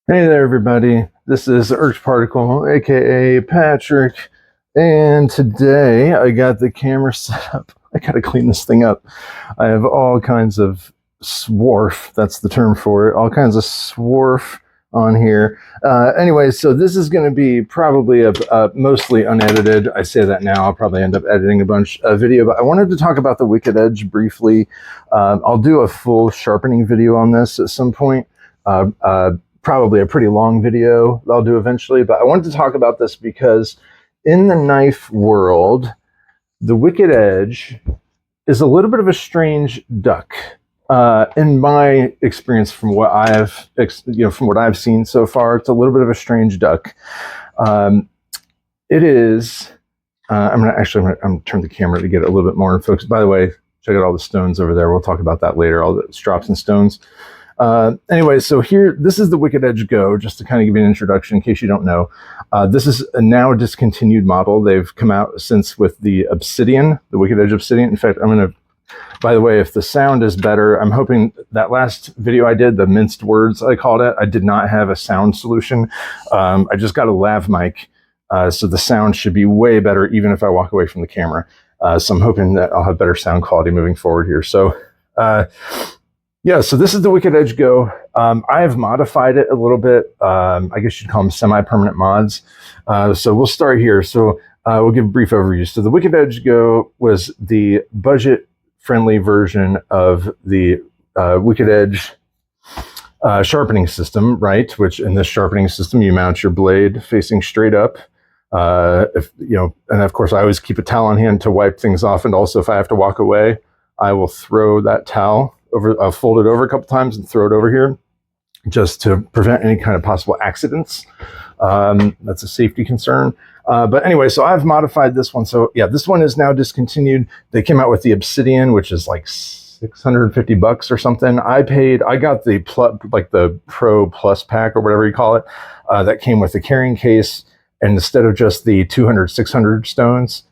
Hey there, everybody. This is Earth Particle, aka Patrick, and today I got the camera set up. I gotta clean this thing up. I have all kinds of swarf, that's the term for it, all kinds of swarf on here. Anyway, so this is going to be probably a mostly unedited. I say that now, I'll probably end up editing a bunch of video, but I wanted to talk about the Wicked Edge briefly. I'll do a full sharpening video on this at some point. Probably a pretty long video I'll do eventually, but I wanted to talk about this because in the knife world, the Wicked Edge is a little bit of a strange duck. In my experience, from what I've seen so far, it's a little bit of a strange duck. It is. I'm gonna turn the camera to get it a little bit more in focus. By the way, check out all the stones over there. We'll talk about that later. All the strops and stones. Anyway, so here, this is the Wicked Edge Go, just to kind of give you an introduction in case you don't know. This is a now discontinued model. They've come out since with the Obsidian, the Wicked Edge Obsidian. In fact, by the way, if the sound is better, I'm hoping that last video I did, the minced words I called it, I did not have a sound solution. I just got a lav mic, so the sound should be way better even if I walk away from the camera. So I'm hoping that I'll have better sound quality moving forward here. So, yeah, so this is the Wicked Edge Go. I have modified it a little bit. I guess you'd call them semi-permanent mods. So we'll start here. So we'll give a brief overview. So the Wicked Edge Go was the budget-friendly version of the Wicked Edge sharpening system, right? Which in this sharpening system, you mount your blade facing straight up. And of course, I always keep a towel on hand to wipe things off. And also, if I have to walk away, I will throw that towel over, I'll fold it over a couple times and throw it over here just to prevent any kind of possible accidents. That's a safety concern. But anyway, so I've modified this one. So yeah, this one is now discontinued. They came out with the Obsidian, which is like $650 or something. I got the Pro Plus pack or whatever you call it. That came with the carrying case. And instead of just the 200, 600 stones,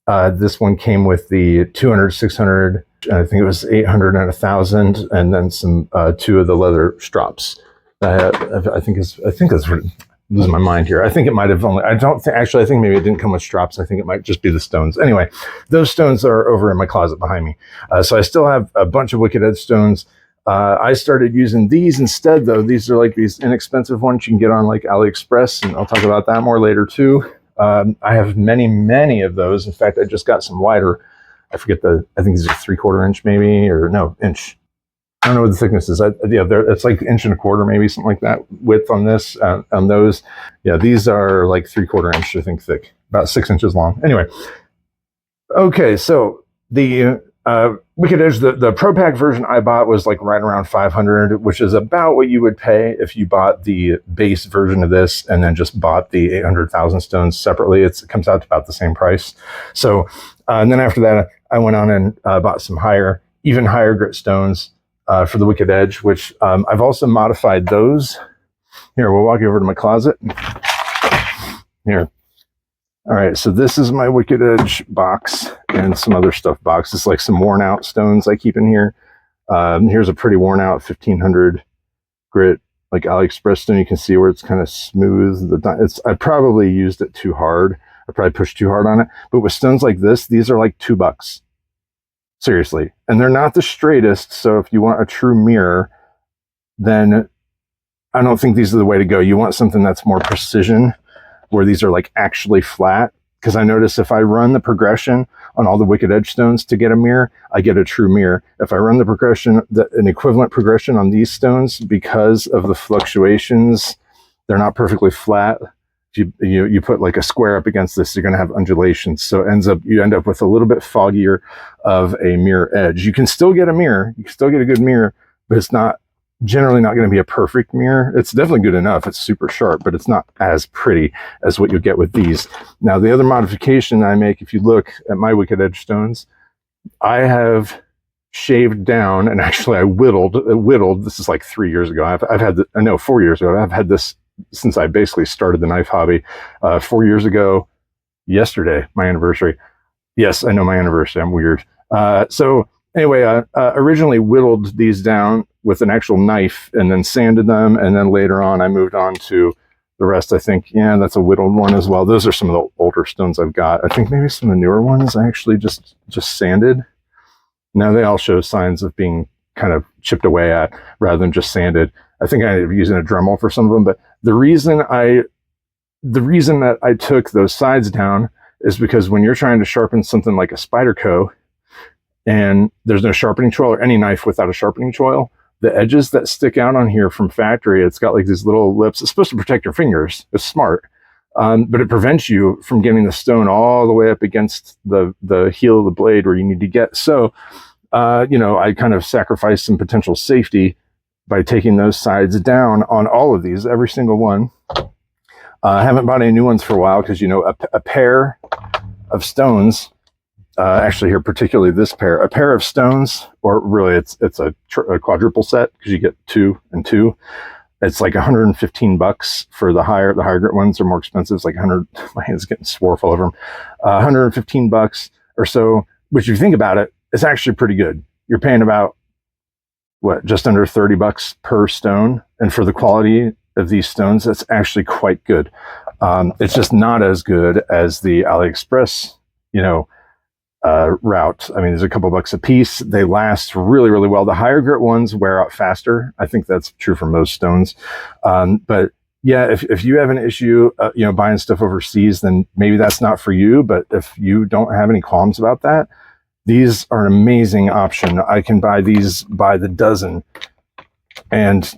this one came with the 200, 600, I think it was 800 and 1,000, and then some two of the leather strops. I think that's losing my mind here. I think it might have only. I think maybe it didn't come with strops. I think it might just be the stones. Anyway, those stones are over in my closet behind me. So I still have a bunch of Wicked Edge stones. I started using these instead, though. These are like these inexpensive ones you can get on like AliExpress, and I'll talk about that more later too. I have many of those. In fact, I just got some wider. I think these are 3/4 inch maybe, or no, inch. I don't know what the thickness is. It's like 1.25 inch maybe, something like that width on this, on those. Yeah, these are like 3/4 inch, I think, thick, about 6 inches long. Anyway, okay, so the Wicked Edge, the Pro Pack version I bought was like right around 500, which is about what you would pay if you bought the base version of this and then just bought the 800,000 stones separately. It comes out to about the same price. So, and then after that, I went on and bought some even higher grit stones for the Wicked Edge, which I've also modified those. Here, we'll walk over to my closet. Here. All right, so this is my Wicked Edge box and some other stuff box. It's like some worn out stones I keep in here. Here's a pretty worn out 1,500 grit, like AliExpress stone. You can see where it's kind of smooth. I probably used it too hard. I probably pushed too hard on it. But with stones like this, these are like $2. Seriously. And they're not the straightest. So if you want a true mirror, then I don't think these are the way to go. You want something that's more precision, where these are like actually flat. Because I notice if I run the progression on all the Wicked Edge stones to get a mirror, I get a true mirror. If I run the progression, an equivalent progression on these stones, because of the fluctuations, they're not perfectly flat. If you put like a square up against this, you're going to have undulations. So you end up with a little bit foggier of a mirror edge. You can still get a mirror. You can still get a good mirror, but it's generally not going to be a perfect mirror. It's definitely good enough. It's super sharp, but it's not as pretty as what you'll get with these. Now, the other modification I make, if you look at my Wicked Edge stones, I have shaved down, and actually I whittled. This is like 3 years ago. 4 years ago. I've had this since I basically started the knife hobby. 4 years ago, yesterday, my anniversary. Yes, I know my anniversary. I'm weird. So anyway, originally whittled these down with an actual knife and then sanded them. And then later on, I moved on to the rest. I think, yeah, that's a whittled one as well. Those are some of the older stones I've got. I think maybe some of the newer ones I actually just sanded. Now they all show signs of being kind of chipped away at rather than just sanded. I think I ended up using a Dremel for some of them, but the reason that I took those sides down is because when you're trying to sharpen something like a Spyderco and there's no sharpening choil, or any knife without a sharpening choil, the edges that stick out on here from factory, it's got like these little lips. It's supposed to protect your fingers. It's smart. But it prevents you from getting the stone all the way up against the heel of the blade where you need to get. So, I kind of sacrificed some potential safety by taking those sides down on all of these, every single one. I haven't bought any new ones for a while because, a pair of stones, actually here, particularly this pair, a pair of stones, or really it's a quadruple set because you get 2 and 2. It's like $115 for the higher grit ones are more expensive. It's like 100. My hand's getting swarf all over them. $115 or so, which if you think about it, it's actually pretty good. You're paying about just under $30 per stone, and for the quality of these stones, that's actually quite good. It's just not as good as the AliExpress, route. I mean, there's a couple bucks a piece. They last really, really well. The higher grit ones wear out faster. I think that's true for most stones. But yeah, if you have an issue, buying stuff overseas, then maybe that's not for you. But if you don't have any qualms about that, these are an amazing option. I can buy these by the dozen and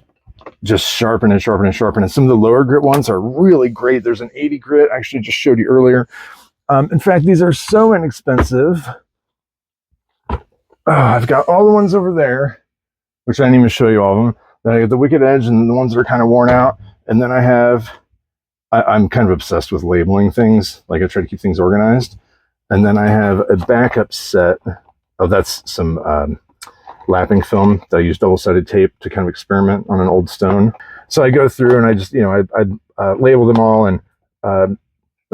just sharpen and sharpen and sharpen. And some of the lower grit ones are really great. There's an 80 grit I actually just showed you earlier. In fact, these are so inexpensive. I've got all the ones over there, which I didn't even show you all of them. Then I got the Wicked Edge and the ones that are kind of worn out. And then I'm kind of obsessed with labeling things. Like I try to keep things organized. And then I have a backup set. Oh, that's some lapping film that I use double-sided tape to kind of experiment on an old stone. So I go through and I just, I label them all, and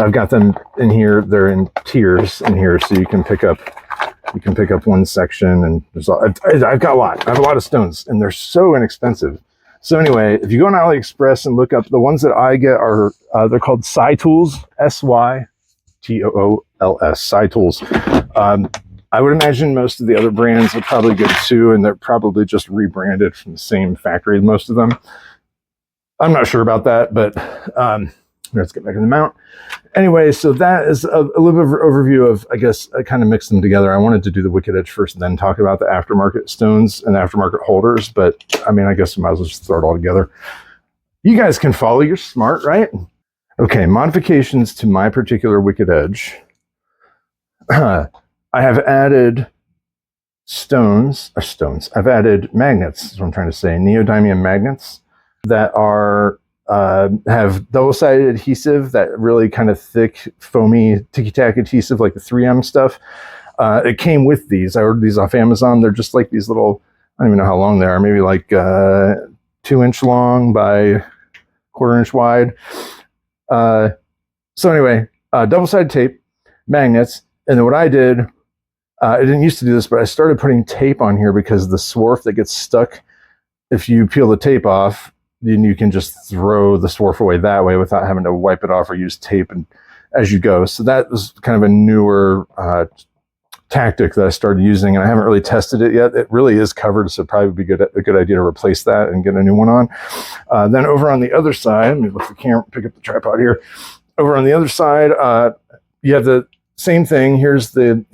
I've got them in here. They're in tiers in here, so you can pick up one section, and I've got a lot. I have a lot of stones, and they're so inexpensive. So anyway, if you go on AliExpress and look up the ones that I get are they're called SyTools, SyTools, SyTools. I would imagine most of the other brands are probably good too, and they're probably just rebranded from the same factory, most of them. I'm not sure about that, but let's get back in the mount. Anyway, so that is a little bit of an overview of, I guess, I kind of mixed them together. I wanted to do the Wicked Edge first and then talk about the aftermarket stones and aftermarket holders, but I mean, I guess I might as well just throw it all together. You guys can follow. You're smart, right? Okay, modifications to my particular Wicked Edge. I have added I've added magnets, is what I'm trying to say, neodymium magnets that are have double-sided adhesive, that really kind of thick, foamy, ticky-tack adhesive, like the 3M stuff. It came with these. I ordered these off Amazon. They're just like these little, I don't even know how long they are, maybe like 2-inch long by 1/4 inch wide. So anyway, double-sided tape, magnets, and then what I did, I didn't used to do this, but I started putting tape on here because the swarf that gets stuck, if you peel the tape off, then you can just throw the swarf away that way without having to wipe it off or use tape and as you go. So that was kind of a newer tactic that I started using, and I haven't really tested it yet. It really is covered, so it'd probably be a good idea to replace that and get a new one on. Then over on the other side, let me look at the camera, pick up the tripod here. Over on the other side, you have the same thing. Here's the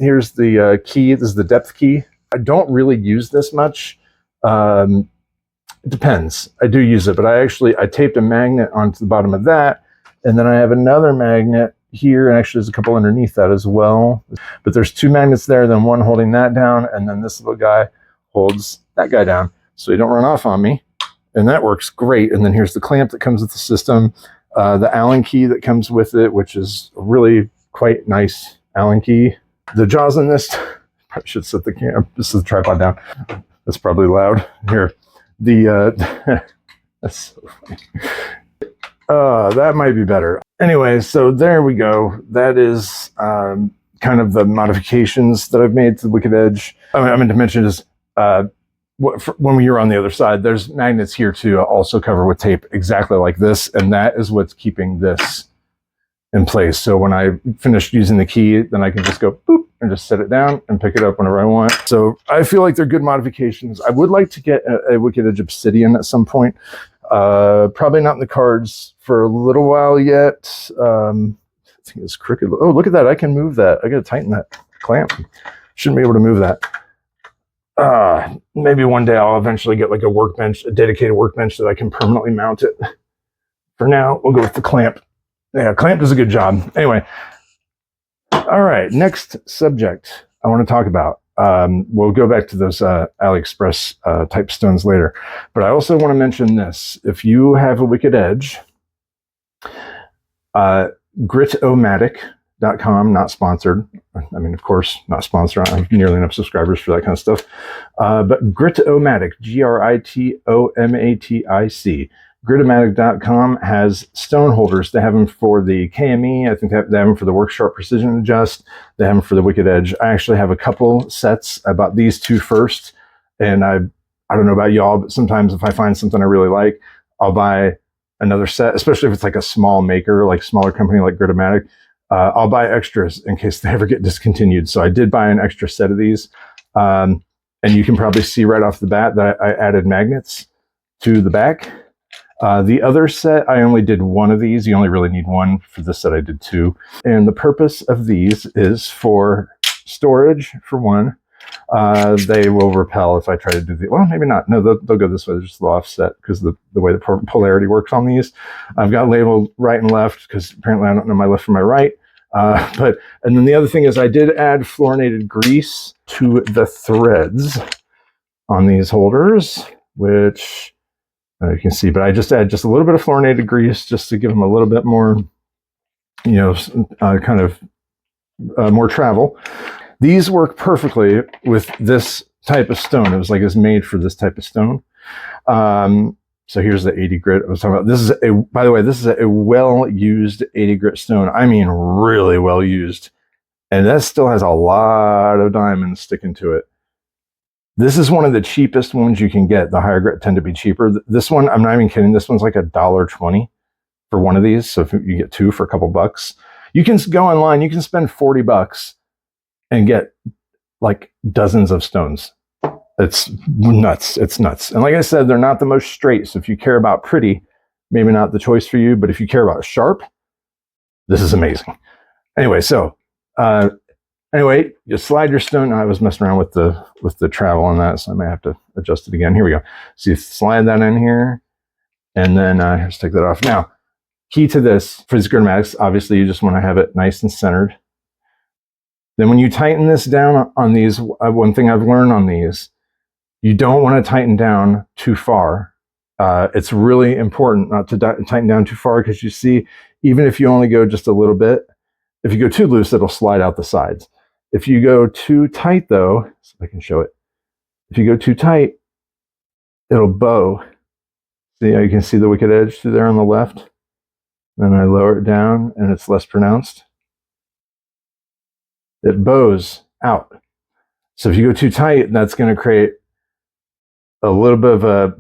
key. This is the depth key. I don't really use this much. It depends. I do use it, but I taped a magnet onto the bottom of that, and then I have another magnet here, and actually there's a couple underneath that as well. But there's 2 magnets there, then one holding that down, and then this little guy holds that guy down, so you don't run off on me, and that works great. And then here's the clamp that comes with the system, the Allen key that comes with it, which is really quite nice Allen key. The jaws on this, I should set the camera, this is the tripod down. That's probably loud. Here, that's so funny. That might be better. Anyway, so there we go. That is kind of the modifications that I've made to the Wicked Edge. I meant to mention is when you're on the other side, there's magnets here to also cover with tape exactly like this, and that is what's keeping this in place. So when I finished using the key, then I can just go boop and just set it down and pick it up whenever I want. So I feel like they're good modifications. I would like to get a Wicked Edge Obsidian at some point. Probably not in the cards for a little while yet. I think it's crooked. Oh, look at that. I can move that. I got to tighten that clamp. Shouldn't be able to move that. Maybe one day I'll eventually get like a workbench, a dedicated workbench that I can permanently mount it. For now, we'll go with the clamp. Yeah, clamp does a good job. Anyway, all right, next subject I want to talk about. We'll go back to those AliExpress type stones later. But I also want to mention this. If you have a Wicked Edge, Gritomatic.com, not sponsored. I mean, of course, not sponsored. I don't have nearly enough subscribers for that kind of stuff. But Gritomatic, Gritomatic. Gritomatic.com has stone holders. They have them for the KME. I think they have them for the Work Sharp Precision Adjust. They have them for the Wicked Edge. I actually have a couple sets. I bought these two first, and I don't know about y'all, but sometimes if I find something I really like, I'll buy another set, especially if it's like a small maker, like smaller company like Gritomatic. I'll buy extras in case they ever get discontinued. So I did buy an extra set of these. And you can probably see right off the bat that I added magnets to the back. The other set, I only did one of these. You only really need one. For this set, I did two. And the purpose of these is for storage, for one. They will repel if I try to do the, well, maybe not. No, they'll go this way. They're just a little offset because the way the polarity works on these. I've got labeled right and left because apparently I don't know my left from my right. And then the other thing is I did add fluorinated grease to the threads on these holders, which you can see, but I just add just a little bit of fluorinated grease just to give them a little bit more, kind of more travel. These work perfectly with this type of stone. It was like it's made for this type of stone. So here's the 80 grit I was talking about. This is by the way, this is a well-used 80 grit stone. I mean, really well used. And that still has a lot of diamonds sticking to it. This is one of the cheapest ones you can get. The higher grit tend to be cheaper. This one, I'm not even kidding. This one's like $1.20 for one of these. So if you get two for a couple bucks, you can go online. You can spend $40 and get like dozens of stones. It's nuts. It's nuts. And like I said, they're not the most straight. So if you care about pretty, maybe not the choice for you. But if you care about sharp, this is amazing. Anyway, so anyway, you slide your stone. I was messing around with the travel on that, so I may have to adjust it again. Here we go. So you slide that in here, and then let's take that off. Now, key to this for these Gritomatics, obviously you just want to have it nice and centered. Then when you tighten this down on these, one thing I've learned on these, you don't want to tighten down too far. It's really important not to tighten down too far because you see, even if you only go just a little bit, if you go too loose, it'll slide out the sides. If you go too tight, though, so I can show it. If you go too tight, it'll bow. See how you can see the Wicked Edge through there on the left? Then I lower it down, and it's less pronounced. It bows out. So if you go too tight, that's going to create a little bit of a,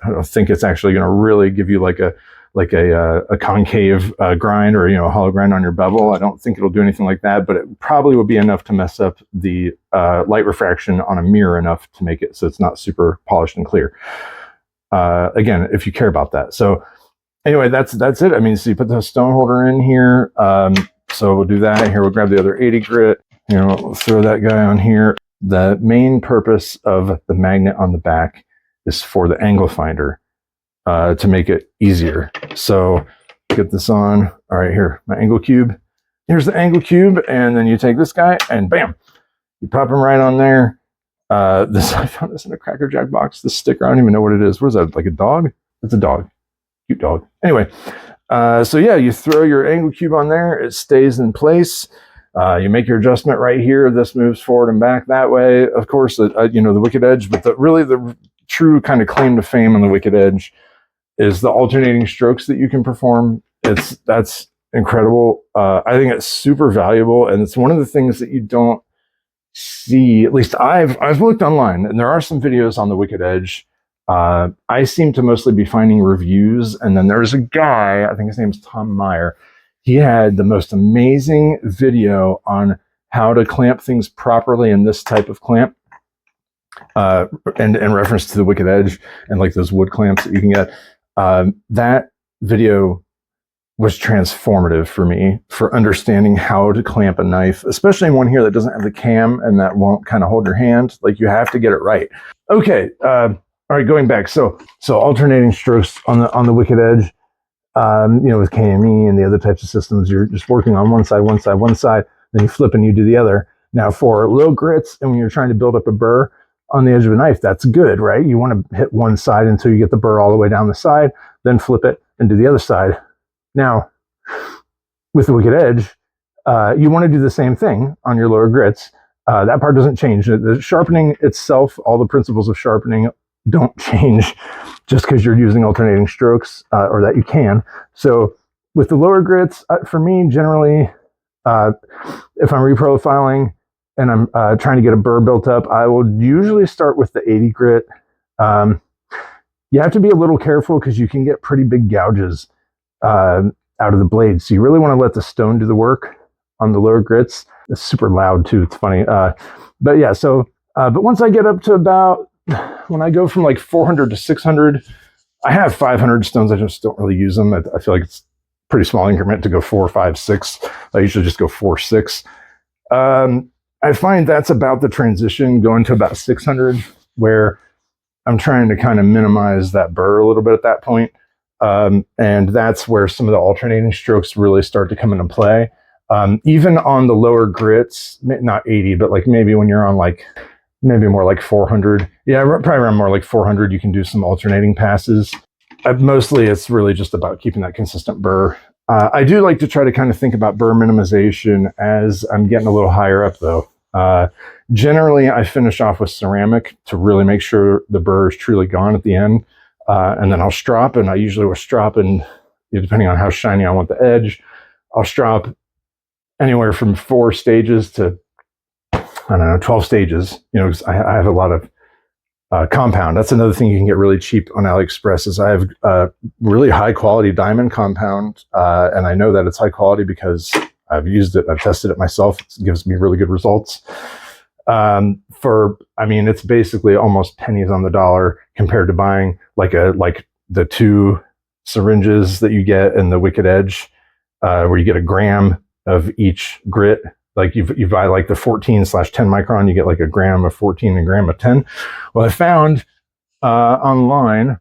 I don't think it's actually going to really give you like a concave grind or a hollow grind on your bevel. I don't think it'll do anything like that, but it probably will be enough to mess up the light refraction on a mirror enough to make it so it's not super polished and clear. Again, if you care about that. So anyway, that's it. I mean, so you put the stone holder in here. So we'll do that. Here we'll grab the other 80 grit. We'll throw that guy on here. The main purpose of the magnet on the back is for the angle finder. To make it easier. So get this on. All right, here, my angle cube. Here's the angle cube, and then you take this guy and bam, you pop him right on there. I found this in a Cracker Jack box. This sticker, I don't even know what it is. What is that, like a dog? It's a dog, cute dog. Anyway, so yeah, you throw your angle cube on there. It stays in place. You make your adjustment right here. This moves forward and back that way. Of course, the Wicked Edge, but the true kind of claim to fame on the Wicked Edge is the alternating strokes that you can perform. That's incredible. I think it's super valuable, and it's one of the things that you don't see, at least I've looked online, and there are some videos on the Wicked Edge. I seem to mostly be finding reviews, and then there's a guy, I think his name's Tom Meyer. He had the most amazing video on how to clamp things properly in this type of clamp, and in reference to the Wicked Edge and like those wood clamps that you can get. That video was transformative for me for understanding how to clamp a knife, especially one here that doesn't have the cam and that won't kind of hold your hand. Like, you have to get it right. Okay, all right, going back. So alternating strokes on the Wicked Edge. You know, with KME and the other types of systems, you're just working on one side, then you flip and you do the other. Now, for low grits, and when you're trying to build up a burr on the edge of a knife, that's good, right? You want to hit one side until you get the burr all the way down the side, then flip it and do the other side. Now, with the Wicked Edge, you want to do the same thing on your lower grits. That part doesn't change. The sharpening itself, all the principles of sharpening don't change just because you're using alternating strokes, or that you can. So with the lower grits, for me, generally, if I'm reprofiling and I'm trying to get a burr built up, I will usually start with the 80 grit. You have to be a little careful because you can get pretty big gouges out of the blade. So you really want to let the stone do the work on the lower grits. It's super loud too. It's funny. But yeah, so, but once I get up to about, when I go from like 400 to 600, I have 500 stones. I just don't really use them. I feel like it's pretty small increment to go 4, 5, 6. I usually just go 4, 6. I find that's about the transition going to about 600, where I'm trying to kind of minimize that burr a little bit at that point. And that's where some of the alternating strokes really start to come into play. Even on the lower grits, not 80, but like maybe when you're on like, maybe more like 400. Yeah, probably around more like 400, you can do some alternating passes. Mostly it's really just about keeping that consistent burr. I do like to try to kind of think about burr minimization as I'm getting a little higher up though. Generally, I finish off with ceramic to really make sure the burr is truly gone at the end. And then I'll strop, and I usually will strop, and depending on how shiny I want the edge, I'll strop anywhere from 4 stages to, I don't know, 12 stages, you know, because I have a lot of compound. That's another thing you can get really cheap on AliExpress is I have really high quality diamond compound. And I know that it's high quality because I've used it. I've tested it myself. It gives me really good results. I mean, it's basically almost pennies on the dollar compared to buying like the 2 syringes that you get in the Wicked Edge, where you get a gram of each grit. Like you buy like the 14/10 micron, you get like a gram of 14 and a gram of 10. Well, I found online,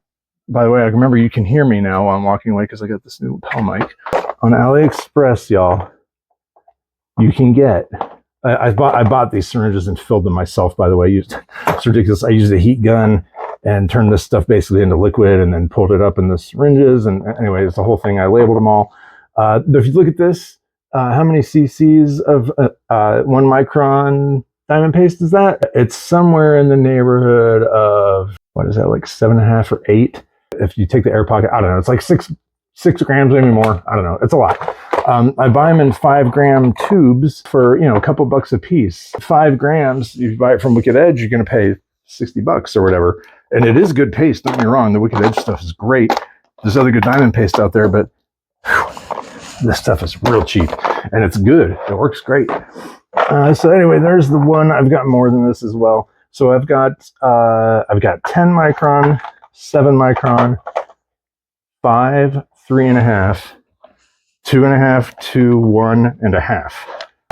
by the way, I remember you can hear me now while I'm walking away because I got this new lapel mic. On AliExpress, y'all, you can get, I bought these syringes and filled them myself, by the way. It's ridiculous. I used a heat gun and turned this stuff basically into liquid and then pulled it up in the syringes. And anyway, it's the whole thing. I labeled them all. But if you look at this, how many cc's of 1 micron diamond paste is that? It's somewhere in the neighborhood of, what is that, like 7.5 or 8? If you take the air pocket, I don't know, it's like 6 grams, maybe more. I don't know, it's a lot. I buy them in 5-gram tubes for, you know, a couple bucks a piece. 5 grams, if you buy it from Wicked Edge, you're going to pay $60 or whatever. And it is good paste, don't get me wrong. The Wicked Edge stuff is great. There's other good diamond paste out there, but this stuff is real cheap and it's good. It works great. So anyway, there's the one. I've got more than this as well. So I've got 10 micron, 7 micron, 5, 3.5, 2.5, 2, 1.5.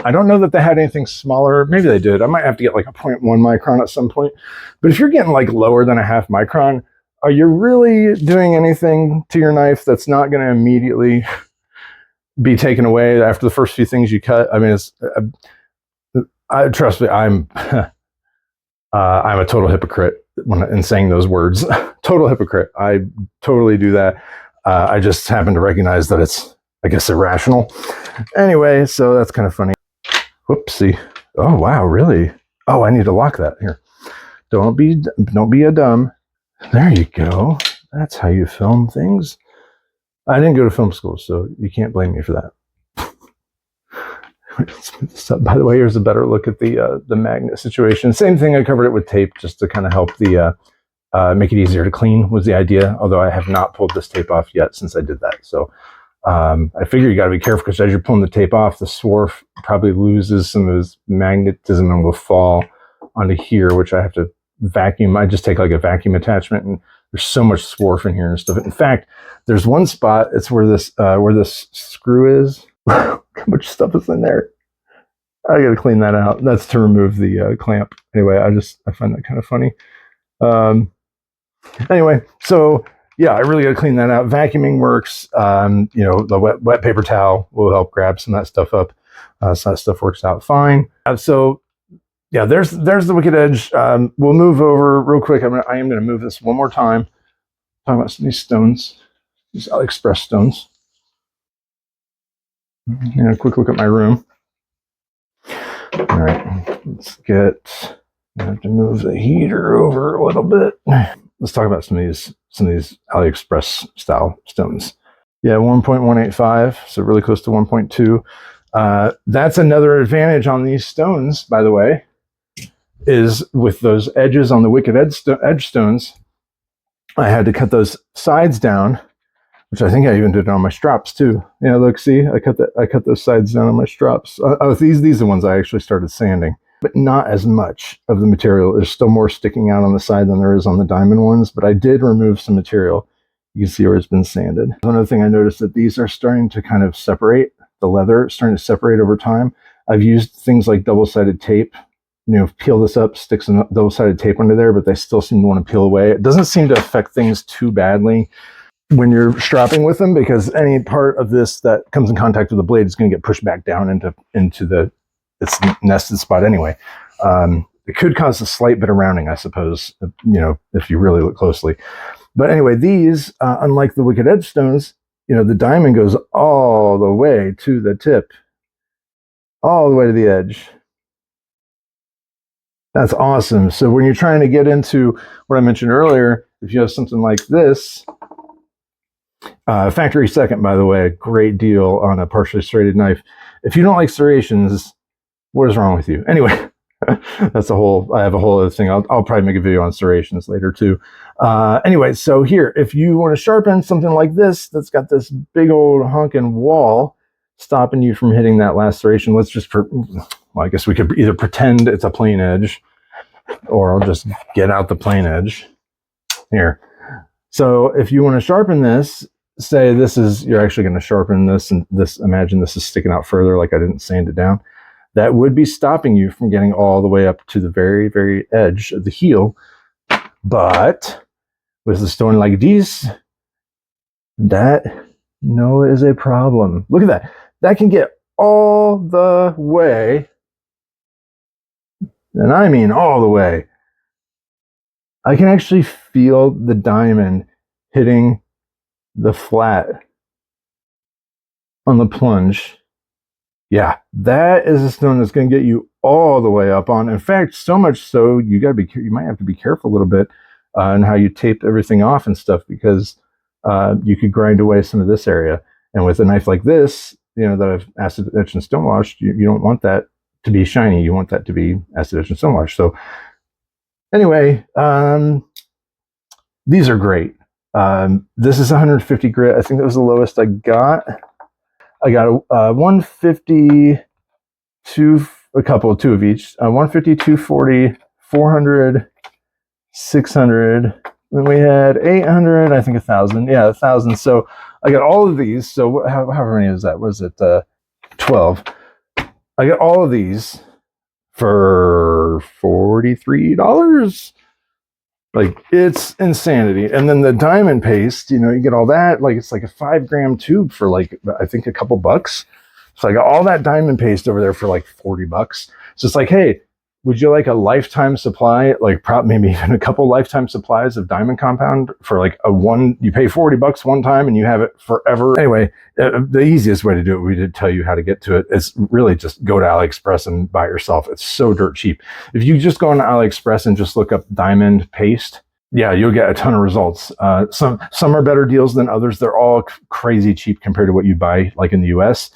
I don't know that they had anything smaller. Maybe they did. I might have to get like a 0.1 micron at some point. But if you're getting like lower than a 0.5 micron, are you really doing anything to your knife that's not going to immediately be taken away after the first few things you cut? I mean, it's, trust me, I'm a total hypocrite in saying those words. Total hypocrite. I totally do that. I just happen to recognize that it's, I guess, irrational. Anyway, so that's kind of funny. Whoopsie. Oh, wow, really? Oh, I need to lock that here. Don't be a dumb. There you go. That's how you film things. I didn't go to film school, so you can't blame me for that. Smooth this up. By the way, here's a better look at the magnet situation. Same thing, I covered it with tape just to kind of help the make it easier to clean was the idea, although I have not pulled this tape off yet since I did that. So I figure you got to be careful because as you're pulling the tape off, the swarf probably loses some of its magnetism and will fall onto here, which I have to vacuum. I just take like a vacuum attachment, and there's so much swarf in here and stuff. In fact, there's one spot, it's where this screw is. How much stuff is in there? I got to clean that out. That's to remove the clamp. Anyway, I find that kind of funny. Anyway, so yeah, I really got to clean that out. Vacuuming works. You know, the wet paper towel will help grab some of that stuff up. So that stuff works out fine. So yeah, there's the wicked edge. We'll move over real quick. I am going to move this one more time. Talking about some of these stones, these AliExpress stones. And a quick look at my room. All right, I have to move the heater over a little bit. Let's talk about some of these AliExpress style stones. Yeah, 1.185, so really close to 1.2. That's another advantage on these stones, by the way, is with those edges on the wicked edge stones. I had to cut those sides down, which I think I even did on my straps too. Yeah, look, see, I cut those sides down on my straps. Oh, these are the ones I actually started sanding, but not as much of the material. There's still more sticking out on the side than there is on the diamond ones, but I did remove some material. You can see where it's been sanded. Another thing I noticed that these are starting to kind of separate. The leather is starting to separate over time. I've used things like double-sided tape. You know, peel this up, stick some double-sided tape under there, but they still seem to want to peel away. It doesn't seem to affect things too badly when you're strapping with them, because any part of this that comes in contact with the blade is going to get pushed back down into its nested spot anyway. It could cause a slight bit of rounding, I suppose, you know, if you really look closely. But anyway, these, unlike the wicked edge stones, you know, the diamond goes all the way to the tip, all the way to the edge. That's awesome. So when you're trying to get into what I mentioned earlier, if you have something like this, factory second, by the way, great deal on a partially serrated knife. If you don't like serrations, what is wrong with you? Anyway, I have a whole other thing. I'll probably make a video on serrations later too. Anyway, so here, if you want to sharpen something like this, that's got this big old honking wall stopping you from hitting that last serration, let's just, well, I guess we could either pretend it's a plain edge, or I'll just get out the plain edge here. So if you want to sharpen this, say you're actually going to sharpen this, and imagine this is sticking out further, like I didn't sand it down. That would be stopping you from getting all the way up to the very, very edge of the heel. But with a stone like this, that no is a problem. Look at that. That can get all the way, and I mean all the way. I can actually feel the diamond hitting the flat on the plunge. Yeah, that is a stone that's going to get you all the way up on. In fact, so much so you might have to be careful a little bit on how you tape everything off and stuff, because you could grind away some of this area. And with a knife like this, you know, that I've acid etched and stone washed, you don't want that to be shiny. You want that to be acid etched and stone washed. So anyway, these are great. This is 150 grit. I think that was the lowest I got. I got a 150, two of each. 150, 240, 400, 600. Then we had 800, I think 1,000. Yeah, 1,000. So I got all of these. So however many is that? Was it 12? I got all of these for $43. Like, it's insanity. And then the diamond paste, you know, you get all that, like, it's like a 5-gram tube for like, I think a couple bucks. So I got all that diamond paste over there for like $40. So it's like, hey, would you like a lifetime supply, like maybe even a couple lifetime supplies of diamond compound for like you pay $40 one time and you have it forever. Anyway, the easiest way to do it, we did tell you how to get to it, is really just go to AliExpress and buy it yourself. It's so dirt cheap. If you just go on AliExpress and just look up diamond paste, yeah, you'll get a ton of results. Some are better deals than others. They're all crazy cheap compared to what you buy like in the US.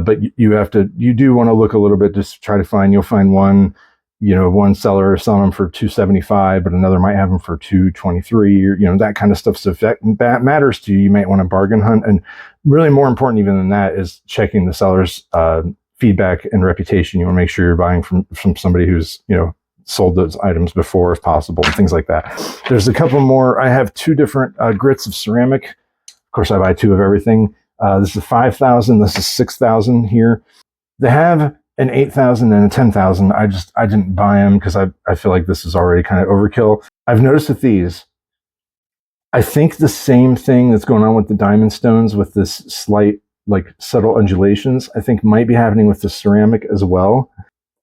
But you do want to look a little bit, just try to find, you'll find one, one seller selling them for $275, but another might have them for $223, or, that kind of stuff. So if that matters to you, you might want to bargain hunt. And really more important even than that is checking the seller's feedback and reputation. You want to make sure you're buying from somebody who's, sold those items before if possible, things like that. There's a couple more. I have two different grits of ceramic. Of course, I buy two of everything. This is 5,000. This is 6,000 here. They have an 8,000 and a 10,000. I didn't buy them because I feel like this is already kind of overkill. I've noticed with these, I think the same thing that's going on with the diamond stones with this slight, like subtle undulations, I think might be happening with the ceramic as well.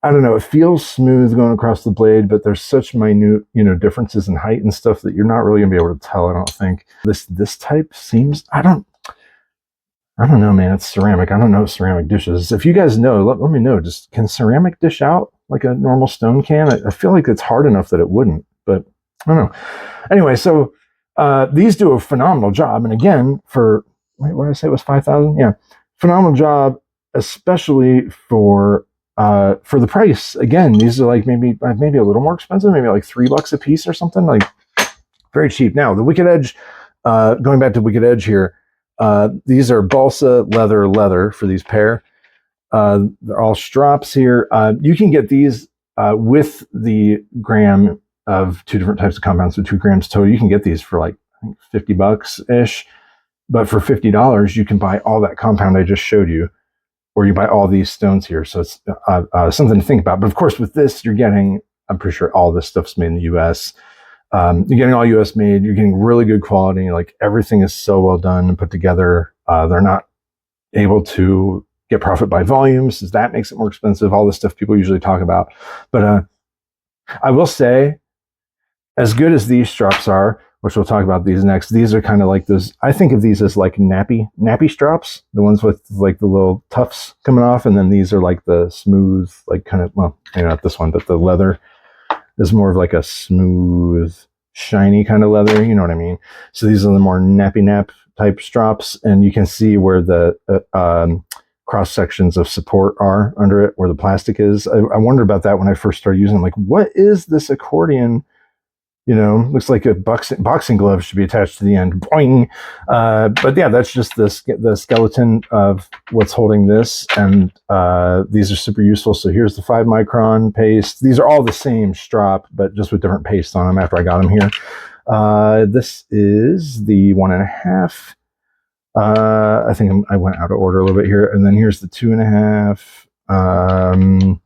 I don't know. It feels smooth going across the blade, but there's such minute, differences in height and stuff that you're not really gonna be able to tell. I don't think this type seems. I don't know, man. It's ceramic. I don't know ceramic dishes. If you guys know, let me know. Just can ceramic dish out like a normal stone can? I feel like it's hard enough that it wouldn't, but I don't know. Anyway, so these do a phenomenal job. And again, what did I say it was 5,000? Yeah, phenomenal job, especially for the price. Again, these are like maybe a little more expensive, maybe like $3 a piece or something, like very cheap. Now the Wicked Edge, going back to Wicked Edge here, these are balsa leather for these pair. They're all strops here. You can get these with the gram of two different types of compounds, so 2 grams total. You can get these for like $50 ish, but for $50 you can buy all that compound I just showed you, or you buy all these stones here. So it's something to think about. But of course, with this, you're getting, I'm pretty sure all this stuff's made in the US. You're getting all US made. You're getting really good quality. Like everything is so well done and put together. They're not able to get profit by volumes. That makes it more expensive. All the stuff people usually talk about. But I will say, as good as these strops are, which we'll talk about these next, these are kind of like those, I think of these as like nappy strops, the ones with like the little tufts coming off, and then these are like the smooth, like kind of, well, maybe not this one, but the leather is more of like a smooth, shiny kind of leather, you know what I mean? So these are the more nappy type strops, and you can see where the cross sections of support are under it, where the plastic is. I wondered about that when I first started using them. Like, what is this accordion? Looks like a boxing glove should be attached to the end. Boing! But yeah, that's just the skeleton of what's holding this, and these are super useful. So here's the 5 micron paste. These are all the same strop, but just with different paste on them after I got them here. This is the 1.5. I think I went out of order a little bit here, and then here's the 2.5.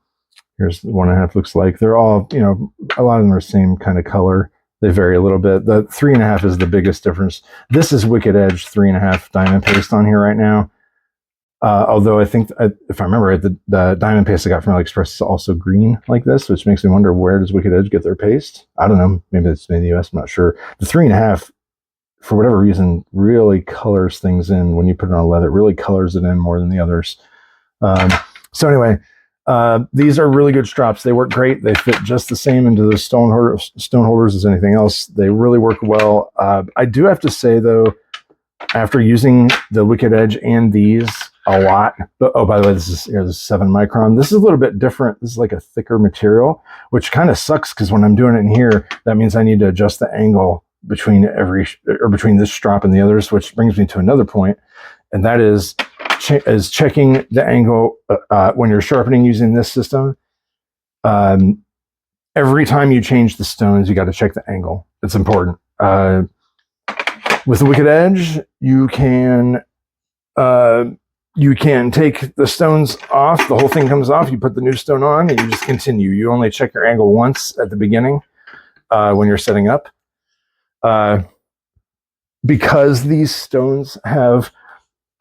Here's the 1.5 looks like. They're all, a lot of them are the same kind of color. They vary a little bit. The 3.5 is the biggest difference. This is Wicked Edge 3.5 diamond paste on here right now. Although I think, if I remember right, the diamond paste I got from AliExpress is also green like this, which makes me wonder, where does Wicked Edge get their paste? I don't know. Maybe it's made in the US. I'm not sure. The 3.5, for whatever reason, really colors things in when you put it on leather. It really colors it in more than the others. So anyway, these are really good strops. They work great. They fit just the same into the stone holders as anything else. They really work well. I do have to say, though, after using the Wicked Edge and these a lot, but oh, by the way, this is 7 micron. This is a little bit different. This is like a thicker material, which kind of sucks because when I'm doing it in here, that means I need to adjust the angle between this strop and the others, which brings me to another point, and that is checking the angle when you're sharpening using this system. Every time you change the stones, you got to check the angle. It's important. With the Wicked Edge, you can take the stones off. The whole thing comes off. You put the new stone on, and you just continue. You only check your angle once at the beginning when you're setting up. Because these stones have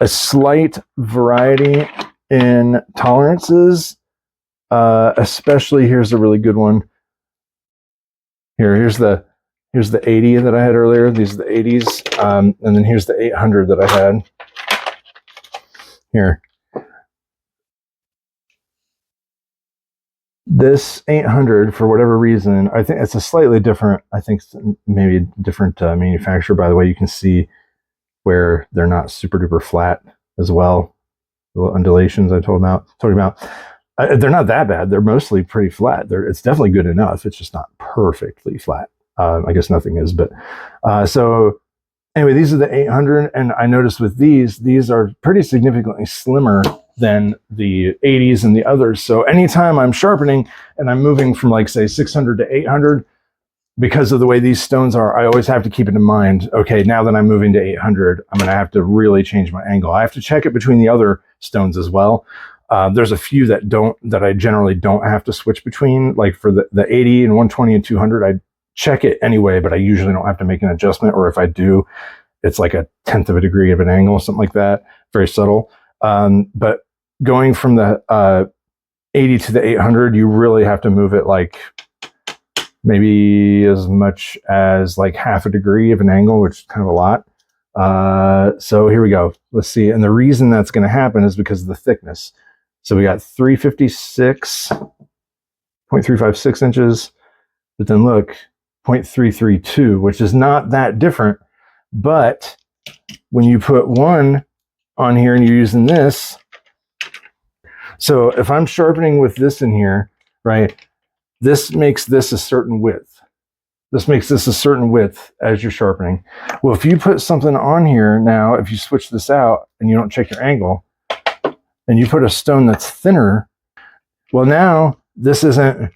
a slight variety in tolerances, especially here's a really good one. Here's the 80 that I had earlier. These are the 80s, and then here's the 800 that I had here. This 800, for whatever reason, I think it's a slightly different, maybe a different manufacturer. By the way, you can see where they're not super duper flat as well. the little undulations I told you about. They're not that bad. They're mostly pretty flat. It's definitely good enough. It's just not perfectly flat. I guess nothing is, but so anyway, these are the 800, and I noticed with these are pretty significantly slimmer than the 80s and the others. So anytime I'm sharpening and I'm moving from, like, say 600 to 800, because of the way these stones are, I always have to keep it in mind. Okay, now that I'm moving to 800, I'm going to have to really change my angle. I have to check it between the other stones as well. There's a few that I generally don't have to switch between, like for the 80 and 120 and 200. I check it anyway, but I usually don't have to make an adjustment, or if I do, it's like a 1/10 of a degree of an angle, something like that, very subtle. But going from the 80 to the 800, you really have to move it like maybe as much as like 1/2 a degree of an angle, which is kind of a lot. So here we go. Let's see. And the reason that's going to happen is because of the thickness. So we got 356.356 inches, but then look, 0.332, which is not that different. But when you put one on here and you're using this, so if I'm sharpening with this in here, right, this makes this a certain width. This makes this a certain width as you're sharpening. Well, if you put something on here now, if you switch this out and you don't check your angle, and you put a stone that's thinner, well, now this isn't,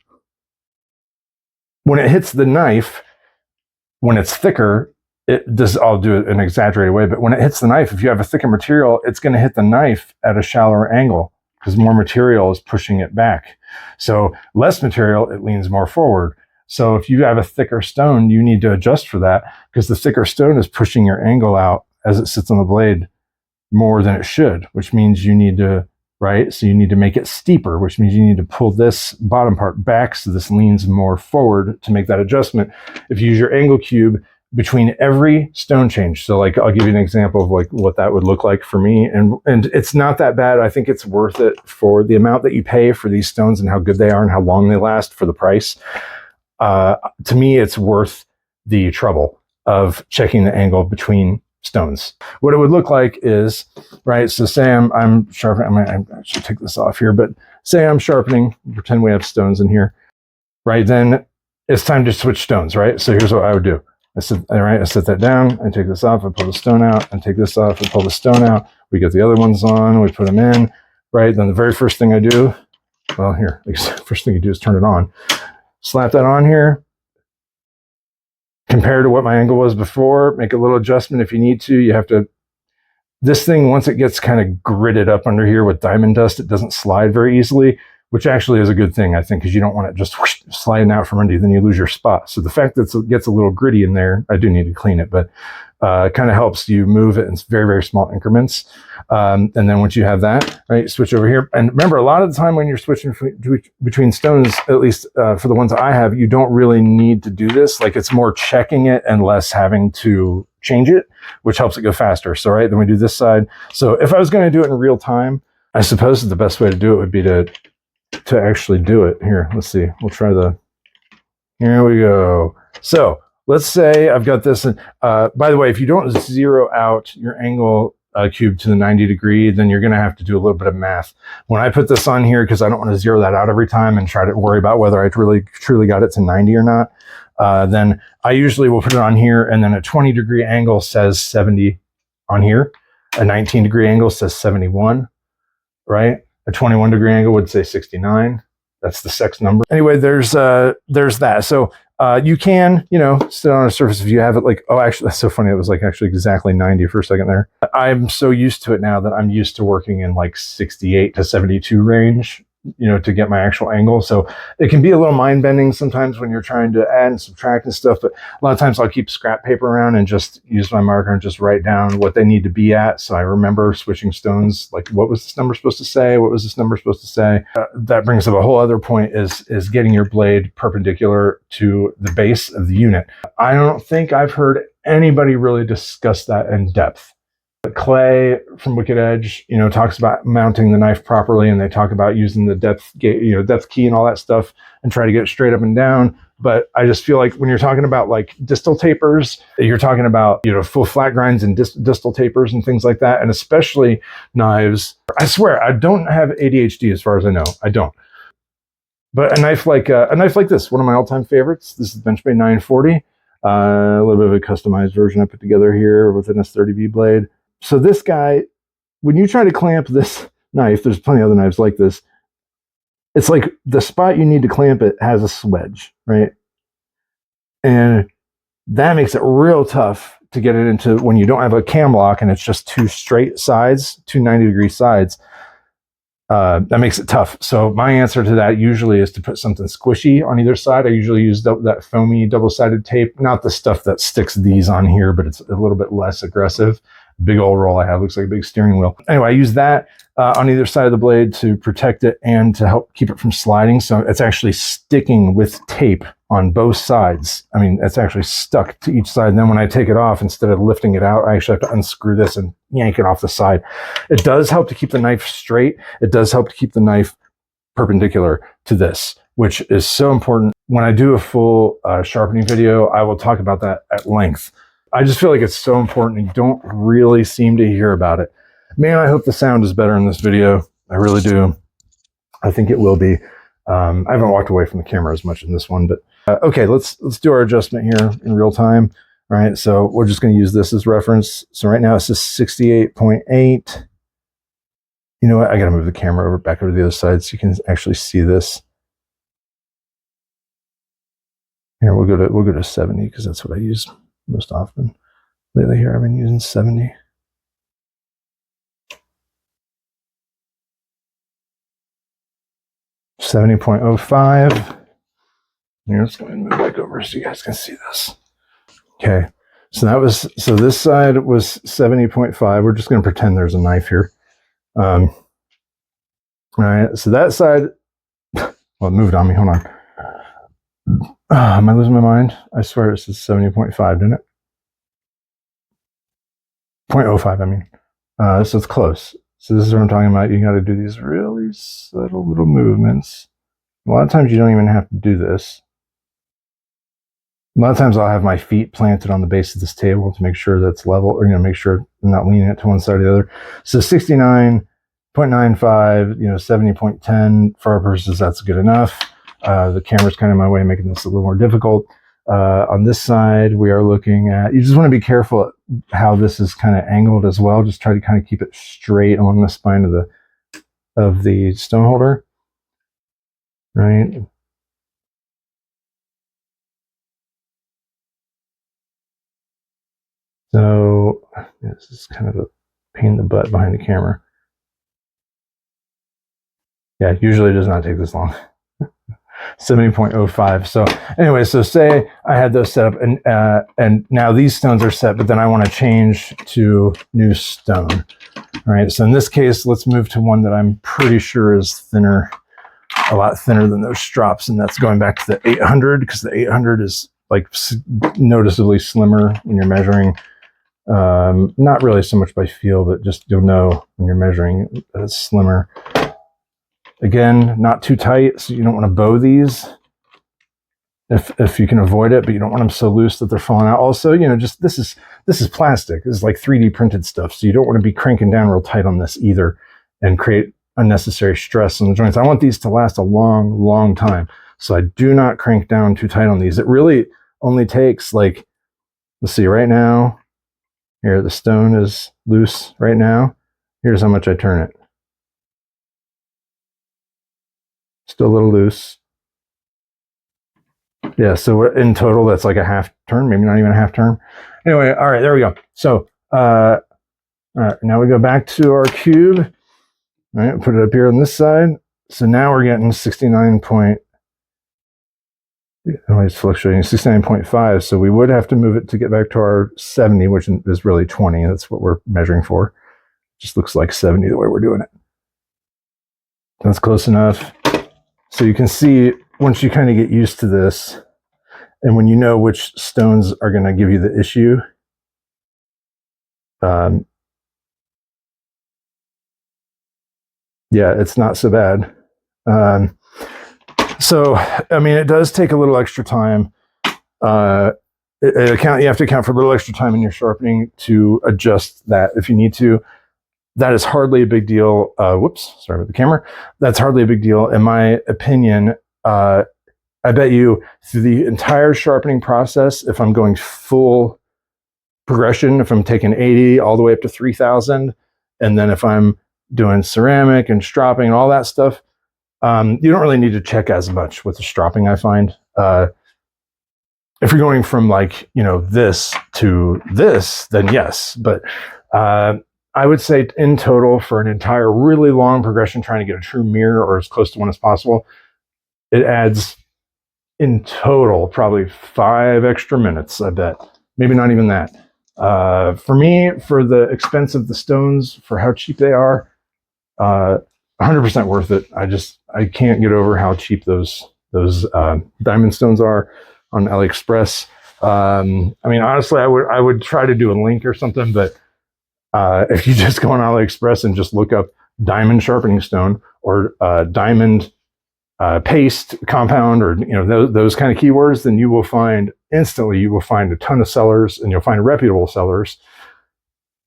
when it hits the knife, when it's thicker, I'll do it in an exaggerated way, but when it hits the knife, if you have a thicker material, it's going to hit the knife at a shallower angle because more material is pushing it back. So less material, it leans more forward. So if you have a thicker stone, you need to adjust for that, because the thicker stone is pushing your angle out as it sits on the blade more than it should, which means you need to, right? So you need to make it steeper, which means you need to pull this bottom part back so this leans more forward to make that adjustment. If you use your angle cube between every stone change, so like I'll give you an example of like what that would look like for me, and it's not that bad. I think it's worth it for the amount that you pay for these stones and how good they are and how long they last for the price. To me, it's worth the trouble of checking the angle between stones. What it would look like is, right, so say I'm sharpening, I should take this off here, but say I'm sharpening, pretend we have stones in here, right? Then it's time to switch stones, right? So here's what I would do. I set that down, I take this off, I pull the stone out, and take this off, I pull the stone out, we get the other ones on, we put them in, right? Then the very first thing I do, well, here, first thing you do is turn it on. Slap that on here, compare to what my angle was before, make a little adjustment if you need to. You have to, this thing, once it gets kind of gritted up under here with diamond dust, it doesn't slide very easily, which actually is a good thing, I think, because you don't want it just whoosh, sliding out from under you, then you lose your spot. So the fact that it gets a little gritty in there, I do need to clean it, but it kind of helps you move it in very, very small increments. And then once you have that, right, switch over here. And remember, a lot of the time when you're switching between stones, at least for the ones I have, you don't really need to do this. Like, it's more checking it and less having to change it, which helps it go faster. So, right, then we do this side. So if I was going to do it in real time, I suppose the best way to do it would be to actually do it. Here, let's see. We'll try here we go. So let's say I've got this. By the way, if you don't zero out your angle cube to the 90 degree, then you're going to have to do a little bit of math. When I put this on here, because I don't want to zero that out every time and try to worry about whether I really truly got it to 90 or not, then I usually will put it on here, and then a 20 degree angle says 70 on here. A 19 degree angle says 71, right? A 21 degree angle would say 69. That's the sex number. Anyway, there's that. So you can, sit on a surface if you have it like, oh, actually, that's so funny. It was like actually exactly 90 for a second there. I'm so used to it now that I'm used to working in like 68 to 72 range, to get my actual angle. So it can be a little mind bending sometimes when you're trying to add and subtract and stuff, but a lot of times I'll keep scrap paper around and just use my marker and just write down what they need to be at. So I remember switching stones, like what was this number supposed to say? What was this number supposed to say? That brings up a whole other point is getting your blade perpendicular to the base of the unit. I don't think I've heard anybody really discuss that in depth. Clay from Wicked Edge, talks about mounting the knife properly, and they talk about using the depth depth key and all that stuff, and try to get it straight up and down. But I just feel like when you're talking about like distal tapers, you're talking about full flat grinds and distal tapers and things like that, and especially knives. I swear I don't have ADHD as far as I know. I don't. But a knife like this, one of my all-time favorites. This is Benchmade 940. A little bit of a customized version I put together here with an S30V blade. So this guy, when you try to clamp this knife, there's plenty of other knives like this. It's like the spot you need to clamp it has a swedge, right? And that makes it real tough to get it into when you don't have a cam lock and it's just two straight sides, two 90-degree sides. That makes it tough. So my answer to that usually is to put something squishy on either side. I usually use that foamy double-sided tape, not the stuff that sticks these on here, but it's a little bit less aggressive. Big old roll I have, looks like a big steering wheel. Anyway, I use that on either side of the blade to protect it and to help keep it from sliding. So it's actually sticking with tape on both sides. I mean, it's actually stuck to each side. And then when I take it off, instead of lifting it out, I actually have to unscrew this and yank it off the side. It does help to keep the knife straight. It does help to keep the knife perpendicular to this, which is so important. When I do a full sharpening video, I will talk about that at length. I just feel like it's so important and you don't really seem to hear about it. Man, I hope the sound is better in this video. I really do. I think it will be. I haven't walked away from the camera as much in this one, but okay, let's do our adjustment here in real time. All right, so we're just going to use this as reference. So right now it's just 68.8. You know what? I got to move the camera back over to the other side so you can actually see this. Here, we'll go to 70 because that's what I use most often. Lately here I've been using 70. .05. Here, let's go ahead and move back over so you guys can see this. Okay, so this side was 70.5. We're just going to pretend there's a knife here. All right, so that side, well, it moved on me. Hold on. Am I losing my mind? I swear it says 70.5, didn't it? 0.05, I mean. So it's close. So this is what I'm talking about. You got to do these really subtle little movements. A lot of times you don't even have to do this. A lot of times I'll have my feet planted on the base of this table to make sure that's level, or make sure I'm not leaning it to one side or the other. So 69.95, 70.10 for our purposes, that's good enough. The camera's kind of in my way, making this a little more difficult. On this side, we are looking at, you just want to be careful how this is kind of angled as well. Just try to kind of keep it straight along the spine of the stone holder, right? So this is kind of a pain in the butt behind the camera. Yeah, usually it does not take this long. 70.05. So anyway, so say I had those set up and now these stones are set, but then I want to change to new stone. All right, so in this case, let's move to one that I'm pretty sure is thinner, a lot thinner than those strops, and that's going back to the 800, because the 800 is like noticeably slimmer when you're measuring. Not really so much by feel, but just you'll know when you're measuring that it's slimmer. Again, not too tight, so you don't want to bow these if you can avoid it, but you don't want them so loose that they're falling out. Also, just this is plastic. This is like 3D printed stuff, so you don't want to be cranking down real tight on this either and create unnecessary stress on the joints. I want these to last a long, long time, so I do not crank down too tight on these. It really only takes, like, let's see, right now, here, the stone is loose right now. Here's how much I turn it. Still a little loose. Yeah, so in total, that's like a half turn, maybe not even a half turn. Anyway, all right, there we go. So, all right, now we go back to our cube. All right, put it up here on this side. So now we're getting 69 point, oh, it's fluctuating, 69.5. So we would have to move it to get back to our 70, which is really 20. That's what we're measuring for. Just looks like 70 the way we're doing it. That's close enough. So you can see, once you kind of get used to this, and when you know which stones are going to give you the issue, yeah, it's not so bad. So, I mean, it does take a little extra time. You have to account for a little extra time in your sharpening to adjust that if you need to. That is hardly a big deal. Whoops, sorry about the camera. That's hardly a big deal. In my opinion, I bet you through the entire sharpening process, if I'm going full progression, if I'm taking 80 all the way up to 3000, and then if I'm doing ceramic and stropping and all that stuff, you don't really need to check as much with the stropping, I find. If you're going from like, this to this, then yes. But I would say in total for an entire really long progression, trying to get a true mirror or as close to one as possible, it adds in total probably 5 extra minutes, I bet. Maybe not even that. For me, for the expense of the stones, for how cheap they are, 100% worth it. I can't get over how cheap those diamond stones are on AliExpress. I mean, honestly, I would try to do a link or something, but if you just go on AliExpress and just look up diamond sharpening stone or diamond paste compound, or those kind of keywords, then you will find instantly a ton of sellers, and you'll find reputable sellers.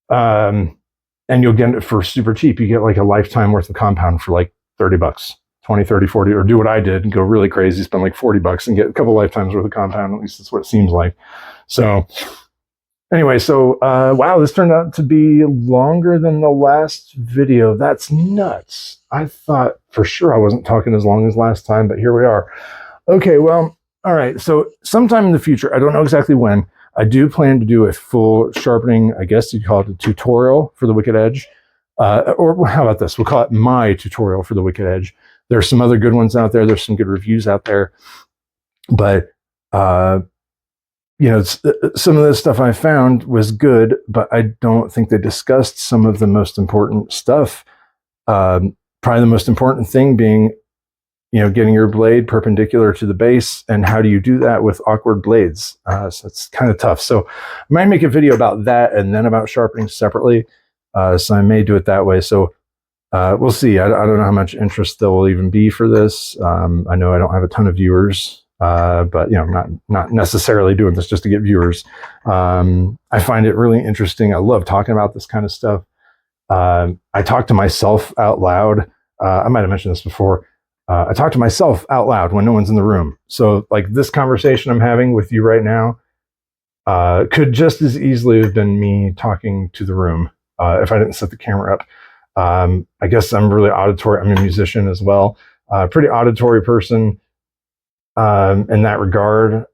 And you'll get it for super cheap. You get like a lifetime worth of compound for like $30, 20, 30, 40, or do what I did and go really crazy, spend like $40 and get a couple lifetimes worth of compound. At least that's what it seems like. So anyway, wow, this turned out to be longer than the last video. That's nuts. I thought for sure I wasn't talking as long as last time, but here we are. Okay, well, all right. So sometime in the future, I don't know exactly when, I do plan to do a full sharpening, I guess you'd call it a tutorial for the Wicked Edge. Or how about this? We'll call it my tutorial for the Wicked Edge. There's some other good ones out there. There's some good reviews out there. But, some of the stuff I found was good, but I don't think they discussed some of the most important stuff. Probably the most important thing being, getting your blade perpendicular to the base, and how do you do that with awkward blades? So it's kind of tough. So I might make a video about that and then about sharpening separately. So I may do it that way. So we'll see. I don't know how much interest there will even be for this. I know I don't have a ton of viewers, but not necessarily doing this just to get viewers. I find it really interesting. I love talking about this kind of stuff. I talk to myself out loud. I might have mentioned this before. I talk to myself out loud when no one's in the room. So like this conversation I'm having with you right now could just as easily have been me talking to the room if I didn't set the camera up. I guess I'm really auditory. I'm a musician as well. Pretty auditory person in that regard.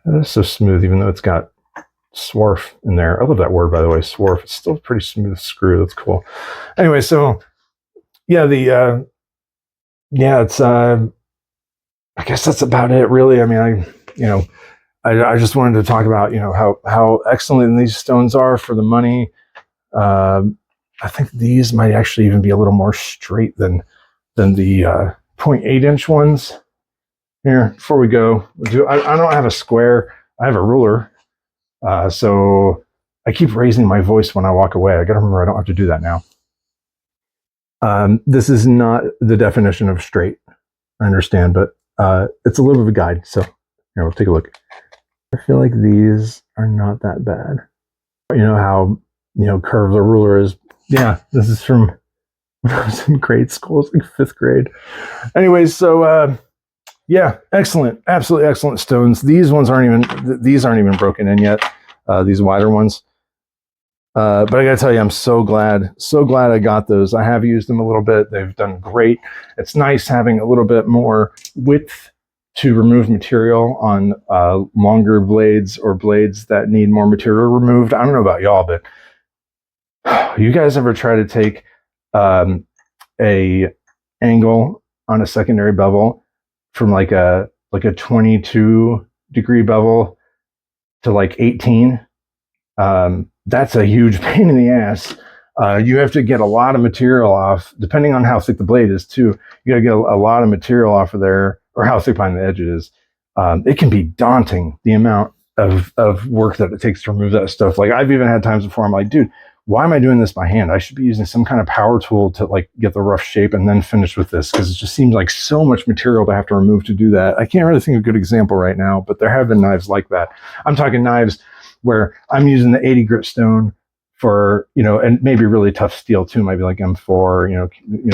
That's so smooth, even though it's got swarf in there. I love that word, by the way, swarf. It's still a pretty smooth screw. That's cool. Anyway, so yeah, it's I guess that's about it, really. I mean, I just wanted to talk about how excellent these stones are for the money. I think these might actually even be a little more straight than the 0.8 inch ones. Here, before we go, I don't have a square. I have a ruler, so I keep raising my voice when I walk away. I got to remember I don't have to do that now. This is not the definition of straight, I understand, but it's a little bit of a guide. So here, we'll take a look. I feel like these are not that bad. You know how curved the ruler is. Yeah, this is from when I was in grade school. It's like 5th grade. Anyways, so yeah, excellent, absolutely excellent stones. These aren't even broken in yet. These wider ones. But I gotta tell you, I'm so glad I got those. I have used them a little bit. They've done great. It's nice having a little bit more width to remove material on longer blades or blades that need more material removed. I don't know about y'all, but you guys ever try to take a angle on a secondary bevel from like a 22-degree bevel to like 18? That's a huge pain in the ass. You have to get a lot of material off, depending on how thick the blade is too. You gotta get a lot of material off of there, or how thick behind the edge it is. It can be daunting, the amount of work that it takes to remove that stuff. Like I've even had times before I'm like, dude, why am I doing this by hand? I should be using some kind of power tool to like get the rough shape and then finish with this, because it just seems like so much material to have to remove to do that. I can't really think of a good example right now, but there have been knives like that. I'm talking knives where I'm using the 80 grit stone for, and maybe really tough steel too, maybe like M4,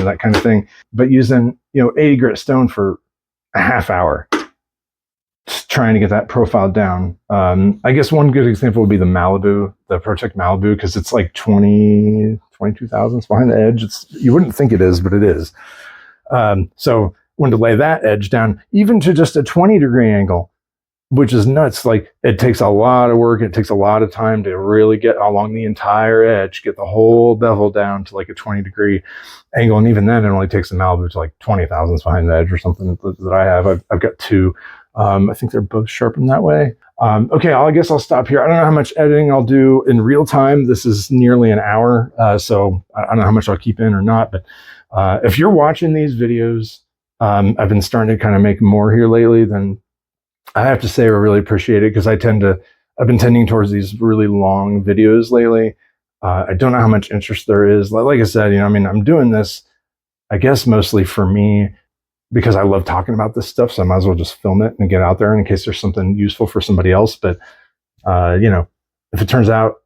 that kind of thing, but using, 80 grit stone for a half hour, trying to get that profile down. I guess one good example would be the Malibu, the Protect Malibu, because it's like 22 thousandths behind the edge. You wouldn't think it is, but it is. So when to lay that edge down, even to just a 20-degree angle, which is nuts. Like, it takes a lot of work. It takes a lot of time to really get along the entire edge, get the whole bevel down to like a 20-degree angle. And even then, it only takes the Malibu to like 20 thousandths behind the edge or something that I have. I've got two. I think they're both sharpened that way. Okay, I guess I'll stop here. I don't know how much editing I'll do in real time. This is nearly an hour, so I don't know how much I'll keep in or not. But if you're watching these videos, I've been starting to kind of make more here lately. Then I have to say I really appreciate it, because I've been tending towards these really long videos lately. I don't know how much interest there is. Like I said, I'm doing this, I guess, mostly for me, because I love talking about this stuff. So I might as well just film it and get out there in case there's something useful for somebody else. But, if it turns out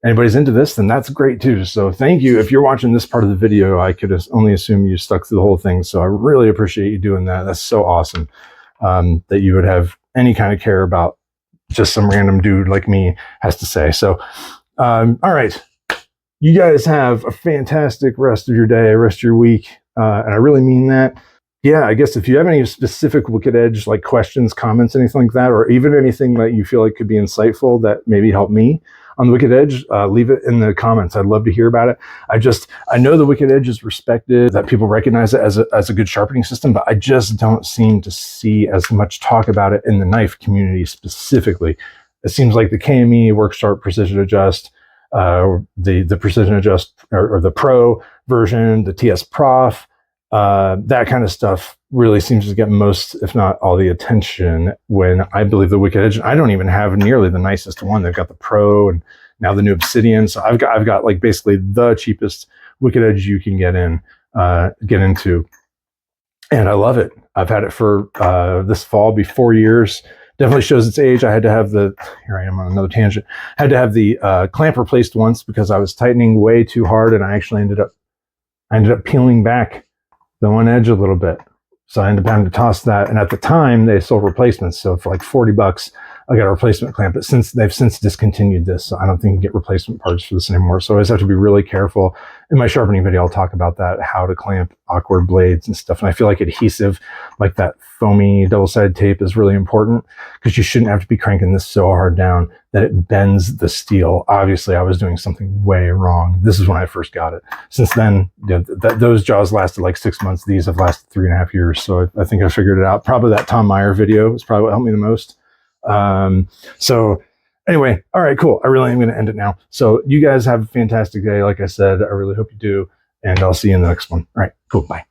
anybody's into this, then that's great too. So thank you. If you're watching this part of the video, I could only assume you stuck through the whole thing. So I really appreciate you doing that. That's so awesome, that you would have any kind of care about just some random dude like me has to say. So, all right. You guys have a fantastic rest of your day, rest of your week. And I really mean that. Yeah, I guess if you have any specific Wicked Edge like questions, comments, anything like that, or even anything that you feel like could be insightful that maybe help me on the Wicked Edge, leave it in the comments. I'd love to hear about it. I know the Wicked Edge is respected, that people recognize it as a good sharpening system, but I just don't seem to see as much talk about it in the knife community specifically. It seems like the KME, Work Sharp, Precision Adjust, the Precision Adjust or the Pro version, the TS Prof, that kind of stuff really seems to get most, if not all, the attention, when I believe the Wicked Edge, I don't even have nearly the nicest one. They've got the Pro and now the new Obsidian. So I've got like basically the cheapest Wicked Edge you can get into. And I love it. I've had it for this fall, be 4 years. Definitely shows its age. I had to have here I am on another tangent. I had to have the clamp replaced once because I was tightening way too hard, and I actually ended up peeling back the one edge a little bit. So I ended up having to toss that. And at the time, they sold replacements. So for like $40, I got a replacement clamp. But they've since discontinued this, so I don't think you can get replacement parts for this anymore. So I always have to be really careful. In my sharpening video, I'll talk about that, how to clamp awkward blades and stuff. And I feel like adhesive, like that foamy double-sided tape, is really important, because you shouldn't have to be cranking this so hard down that it bends the steel. Obviously, I was doing something way wrong. This is when I first got it. Since then, those jaws lasted like 6 months. These have lasted 3.5 years. So I think I figured it out. Probably that Tom Meyer video is probably what helped me the most. So anyway, all right, cool. I really am going to end it now. So you guys have a fantastic day. Like I said, I really hope you do. And I'll see you in the next one. All right, cool. Bye.